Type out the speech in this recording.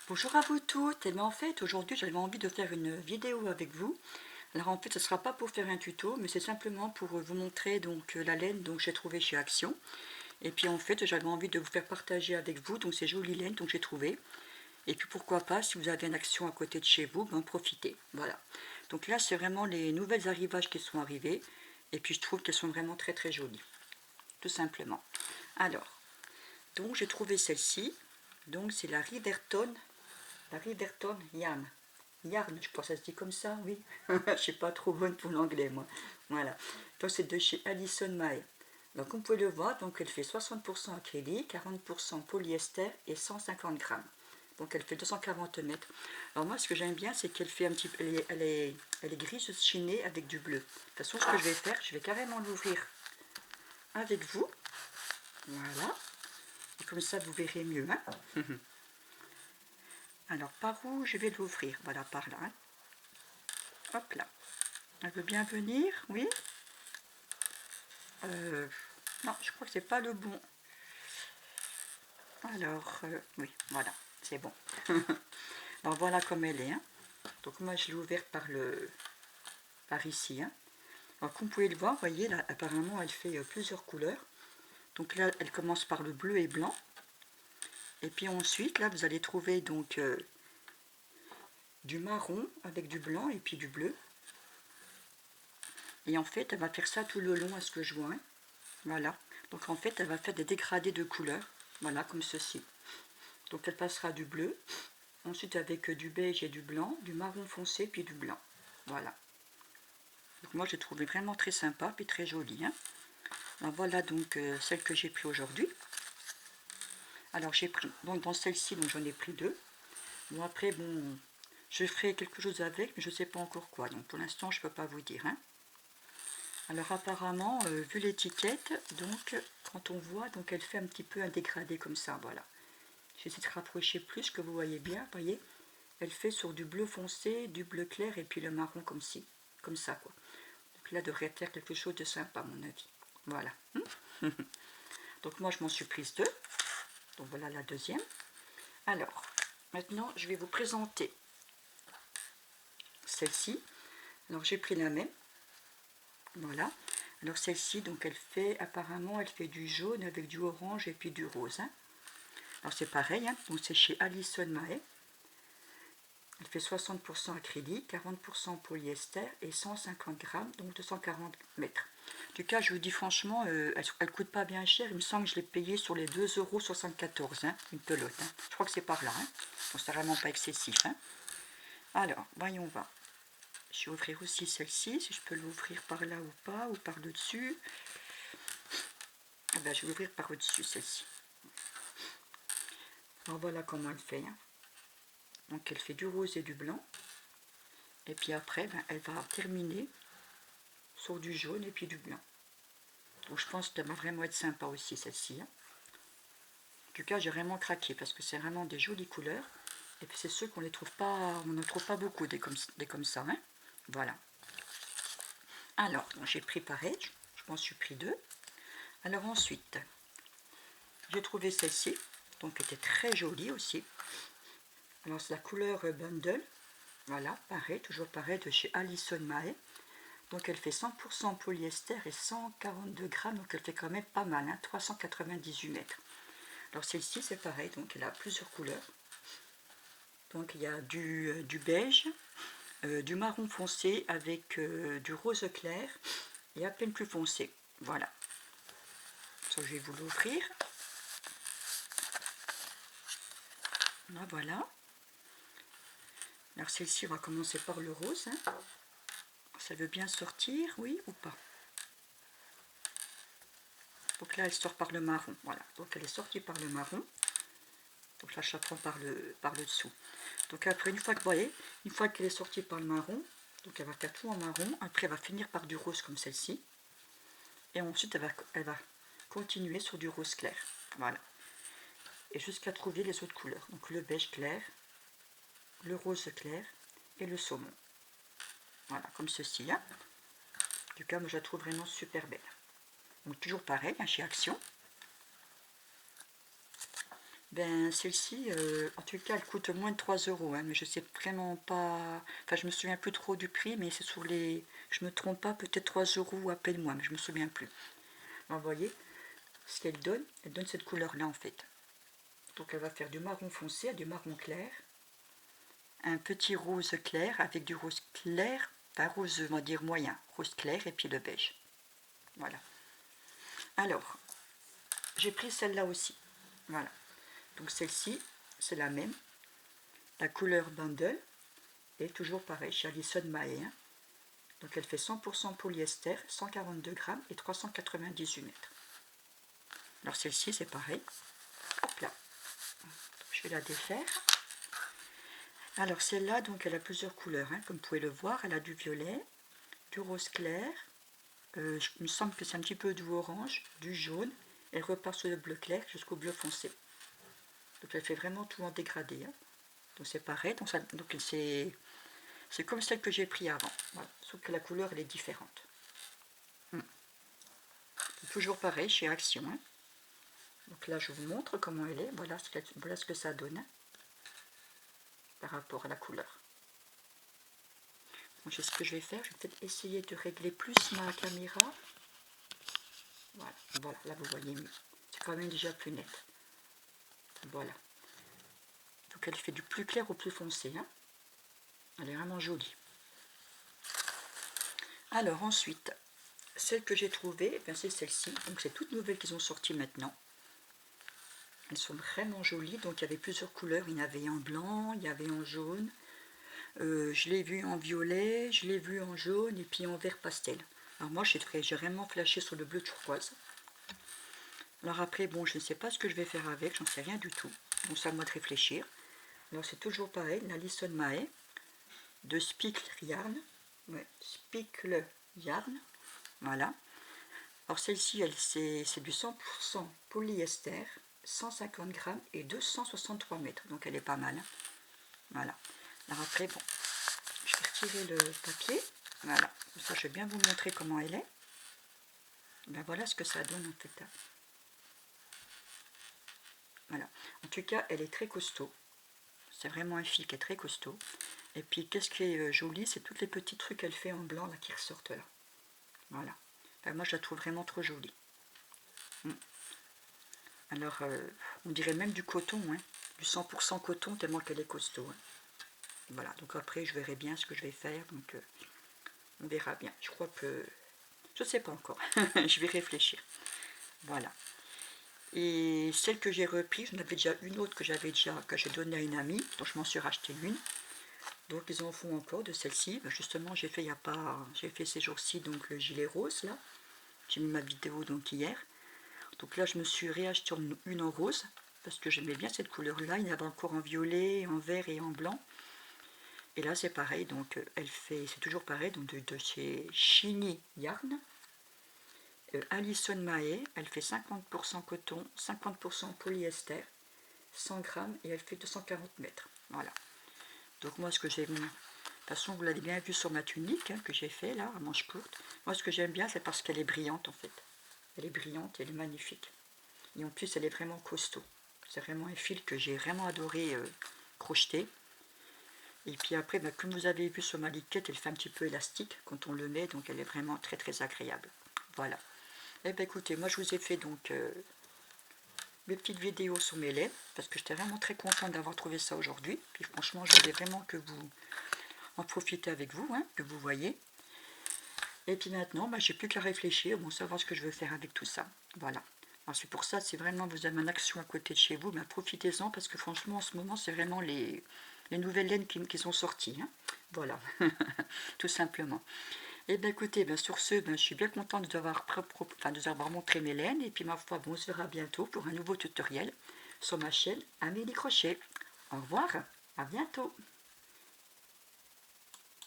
Bonjour à vous toutes, et bien en fait aujourd'hui j'avais envie de faire une vidéo avec vous. Alors en fait ce ne sera pas pour faire un tuto, mais c'est simplement pour vous montrer donc la laine que j'ai trouvée chez Action. Et puis en fait j'avais envie de vous faire partager avec vous donc ces jolies laines que j'ai trouvées. Et puis pourquoi pas, si vous avez une Action à côté de chez vous, en profitez. Voilà. Donc là c'est vraiment les nouvelles arrivages qui sont arrivés. Et puis je trouve qu'elles sont vraiment très très jolies. Tout simplement. Alors, donc j'ai trouvé celle-ci. Donc c'est la Riverton Yarn. Yarn, je crois que ça se dit comme ça, oui. Je suis pas trop bonne pour l'anglais, moi. Voilà. Donc c'est de chez Alison Mae. Donc comme vous pouvez le voir, donc elle fait 60% acrylique, 40% polyester et 150 grammes. Donc elle fait 240 mètres. Alors moi ce que j'aime bien c'est qu'elle fait un petit peu, elle est grise chinée avec du bleu. De toute façon ce que je vais faire, je vais carrément l'ouvrir avec vous. Voilà. Et comme ça vous verrez mieux. Hein. Alors par où je vais l'ouvrir? Voilà, par là. Hein. Hop là. Elle veut bien venir, oui. Non, je crois que c'est pas le bon. Alors, oui, voilà, c'est bon. Alors voilà comme elle est. Hein. Donc moi je l'ai ouverte par ici. Hein. Alors comme vous pouvez le voir, vous voyez là, apparemment elle fait plusieurs couleurs. Donc là, elle commence par le bleu et blanc. Et puis ensuite, là, vous allez trouver donc du marron avec du blanc et puis du bleu. Et en fait, elle va faire ça tout le long à ce que je vois. Hein. Voilà. Donc en fait, elle va faire des dégradés de couleurs. Voilà, comme ceci. Donc elle passera du bleu, ensuite avec du beige et du blanc, du marron foncé puis du blanc. Voilà. Donc moi j'ai trouvé vraiment très sympa puis très jolie. Hein. Alors voilà donc celle que j'ai pris aujourd'hui. Alors j'ai pris, donc dans celle-ci, donc j'en ai pris deux. Bon après bon, je ferai quelque chose avec, mais je ne sais pas encore quoi. Donc pour l'instant je ne peux pas vous dire. Hein. Alors apparemment, vu l'étiquette, donc quand on voit, donc elle fait un petit peu un dégradé comme ça, voilà. J'essaie de rapprocher plus que vous voyez bien, voyez. Elle fait sur du bleu foncé, du bleu clair et puis le marron comme ci, comme ça quoi. Donc là devrait faire quelque chose de sympa à mon avis. Voilà. Donc moi je m'en suis prise deux. Donc voilà la deuxième. Alors, maintenant je vais vous présenter celle-ci. Alors j'ai pris la même. Voilà. Alors celle-ci, donc elle fait, apparemment elle fait du jaune avec du orange et puis du rose. Hein. Alors c'est pareil, hein. Donc c'est chez Alison Mae. Elle fait 60% acrylique, 40% polyester et 150 grammes, donc 240 mètres. En tout cas, je vous dis franchement, elle ne coûte pas bien cher. Il me semble que je l'ai payée sur les 2,74 €, hein, une pelote. Hein. Je crois que c'est par là. Hein. Donc c'est vraiment pas excessif. Hein. Alors, voyons voir. Je vais ouvrir aussi celle-ci, si je peux l'ouvrir par là ou pas, ou par le dessus. Eh ben, je vais l'ouvrir par au-dessus, celle-ci. Alors voilà comment elle fait. Hein. Donc elle fait du rose et du blanc. Et puis après, ben, elle va terminer sur du jaune et puis du blanc. Donc je pense qu'elle va vraiment être sympa aussi celle-ci. Hein. En tout cas, j'ai vraiment craqué parce que c'est vraiment des jolies couleurs. Et puis c'est sûr qu'on les trouve pas, on ne trouve pas beaucoup des comme ça. Hein. Voilà. Alors, j'ai pris pareil, je m'en suis pris deux. Alors ensuite, j'ai trouvé celle-ci, donc qui était très jolie aussi. Alors c'est la couleur Bundle. Voilà, pareil, toujours pareil de chez Alison Mae. Donc elle fait 100% polyester et 142 grammes, donc elle fait quand même pas mal, hein, 398 mètres. Alors celle-ci c'est pareil, donc elle a plusieurs couleurs. Donc il y a du beige, du marron foncé avec du rose clair et à peine plus foncé. Voilà. Donc, je vais vous l'ouvrir. Là, voilà. Alors celle-ci, on va commencer par le rose. Hein. Ça veut bien sortir, oui ou pas? Donc là, elle sort par le marron. Voilà. Donc elle est sortie par le marron. Donc là, je la prends par le dessous. Donc après, une fois que vous voyez, une fois qu'elle est sortie par le marron, donc elle va faire tout en marron. Après, elle va finir par du rose comme celle-ci. Et ensuite, elle va continuer sur du rose clair. Voilà. Et jusqu'à trouver les autres couleurs. Donc le beige clair, le rose clair et le saumon. Voilà, comme ceci. Hein. En tout cas, moi, je la trouve vraiment super belle. Donc toujours pareil, hein, chez Action. Ben, celle-ci, en tout cas, elle coûte moins de 3 euros, hein, mais je sais vraiment pas... Enfin, je me souviens plus trop du prix, mais c'est sur les... Je me trompe pas, peut-être 3 euros ou à peine moins, mais je me souviens plus. Alors, vous voyez, ce qu'elle donne cette couleur-là, en fait. Donc, elle va faire du marron foncé à du marron clair. Un petit rose clair avec du rose clair, pas rose, on va dire moyen, rose clair et puis le beige. Voilà. Alors, j'ai pris celle-là aussi. Voilà. Donc, celle-ci, c'est la même. La couleur bundle. Et toujours pareil, chez Alison Mae. Hein. Donc elle fait 100% polyester, 142 grammes et 398 mètres. Alors celle-ci, c'est pareil. Hop là. Je vais la défaire. Alors celle-là, donc elle a plusieurs couleurs. Hein. Comme vous pouvez le voir, elle a du violet, du rose clair. Il me semble que c'est un petit peu du orange, du jaune. Elle repart sur le bleu clair jusqu'au bleu foncé. Donc elle fait vraiment tout en dégradé. Hein. Donc c'est pareil. Donc c'est comme celle que j'ai pris avant. Voilà. Sauf que la couleur, elle est différente. Toujours pareil chez Action. Hein. Donc là, je vous montre comment elle est. Voilà ce que ça donne hein, par rapport à la couleur. Donc, ce que je vais faire, je vais peut-être essayer de régler plus ma caméra. Voilà, là vous voyez mieux. C'est quand même déjà plus net. Voilà. Donc elle fait du plus clair au plus foncé. Hein. Elle est vraiment jolie. Alors ensuite, celle que j'ai trouvée, eh c'est celle-ci. Donc c'est toute nouvelle qu'ils ont sorti maintenant. Elles sont vraiment jolies. Donc il y avait plusieurs couleurs. Il y en avait en blanc, il y avait en jaune. Je l'ai vu en violet, je l'ai vu en jaune et puis en vert pastel. Alors moi j'ai vraiment flashé sur le bleu turquoise. Alors après bon je ne sais pas ce que je vais faire avec, j'en sais rien du tout. Donc c'est à moi de réfléchir. Alors c'est toujours pareil, la Alison Mae de Spickle Yarn. Ouais, Spickle Yarn. Voilà. Alors celle-ci c'est du 100% polyester, 150 grammes et 263 mètres. Donc elle est pas mal. Hein. Voilà. Alors après bon. Je vais retirer le papier. Voilà. Ça, je vais bien vous montrer comment elle est. Ben voilà ce que ça donne en fait. Voilà. En tout cas, elle est très costaud. C'est vraiment un fil qui est très costaud. Et puis, qu'est-ce qui est joli, c'est tous les petits trucs qu'elle fait en blanc là qui ressortent là. Voilà. Ben, moi, je la trouve vraiment trop jolie. Alors, on dirait même du coton, hein. Du 100% coton tellement qu'elle est costaud. Hein. Voilà. Donc après, je verrai bien ce que je vais faire. Donc, on verra bien. Je crois que... Je ne sais pas encore. Je vais réfléchir. Voilà. Et celle que j'ai reprise, j'en avais déjà une autre que j'ai donnée à une amie, donc je m'en suis racheté une. Donc ils en font encore de celle-ci. Ben justement, j'ai fait ces jours-ci donc le gilet rose là. J'ai mis ma vidéo donc hier. Donc là, je me suis réacheté une en rose parce que j'aimais bien cette couleur-là. Il y en avait encore en violet, en vert et en blanc. Et là, c'est pareil. Donc c'est toujours pareil. Donc de chez Shiny Yarn. Alison Mae, elle fait 50% coton, 50% polyester, 100 grammes et elle fait 240 mètres. Voilà. Donc moi ce que j'aime, de toute façon vous l'avez bien vu sur ma tunique hein, que j'ai fait là, à manches courtes. Moi ce que j'aime bien c'est parce qu'elle est brillante en fait. Elle est brillante, elle est magnifique. Et en plus elle est vraiment costaud. C'est vraiment un fil que j'ai vraiment adoré crocheter. Et puis après, bah, comme vous avez vu sur ma liquette, elle fait un petit peu élastique quand on le met, donc elle est vraiment très très agréable. Voilà. Eh bien écoutez, moi je vous ai fait donc mes petites vidéos sur mes laits, parce que j'étais vraiment très contente d'avoir trouvé ça aujourd'hui. Puis franchement, je voulais vraiment que vous en profitez avec vous, hein, que vous voyez. Et puis maintenant, bah, j'ai plus qu'à réfléchir, bon, savoir ce que je veux faire avec tout ça. Voilà. Alors c'est pour ça, si vraiment vous avez une action à côté de chez vous, bah, profitez-en, parce que franchement, en ce moment, c'est vraiment les nouvelles laines qui sont sorties. Hein. Voilà, tout simplement. Et bien écoutez, ben, sur ce, ben, je suis bien contente de vous avoir montré mes laines. Et puis ma foi, bon, on se verra bientôt pour un nouveau tutoriel sur ma chaîne Amélie Crochet. Au revoir, à bientôt.